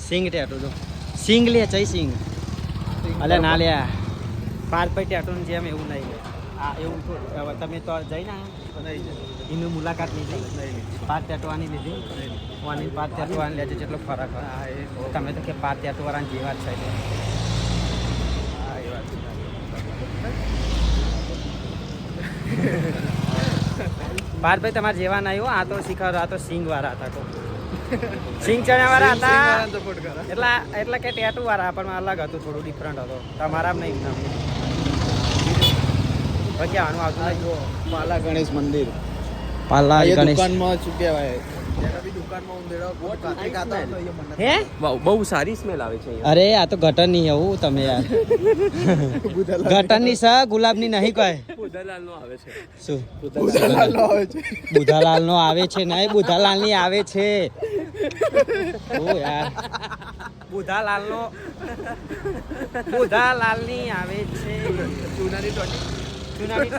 સિંગ tattoo તો સિંગ લે ચઈ સિંગ અલે ના લે પાર પર ટેટુ જેમ એવું નહીં લે આ એવું થોડું હવે તમે તો જઈને એની મુલાકાત લીધી પાર ટેટવાની લીધી વાની પાર ટેટવાની લેજો જેટલો ફરક હોય તમે તો કે પાર ટેટવાળાની જેવા જ છે પારભાઈ તમારે જેવા નહીં હો આ તો શીખર આ તો સિંગ વાળા હતા તો સિંગ ચણ્યા વાળા હતા એટલે કે ટેટુ વાળા પણ અલગ હતું થોડું ડિફરન્ટ હતો તમારા નહીં પછી આનું આવતું નહીં પાલા ગણેશ મંદિર પાલા ગણેશ દુકાનમાં શું કહેવાય હે બહુ સારી સ્મેલ આવે છે અરે આ તો ગટર ની એવું તમે યાર ગટર ની સ ગુલાબ ની નહીં કહે બુધાલાલ નો આવે છે શું આવે છે બુધાલાલ નો આવે છે નહીં બુધાલાલ ની આવે છે ઓ યાર બુધાલાલ ની આવે છે ચુનાની ટોટી ચુનાની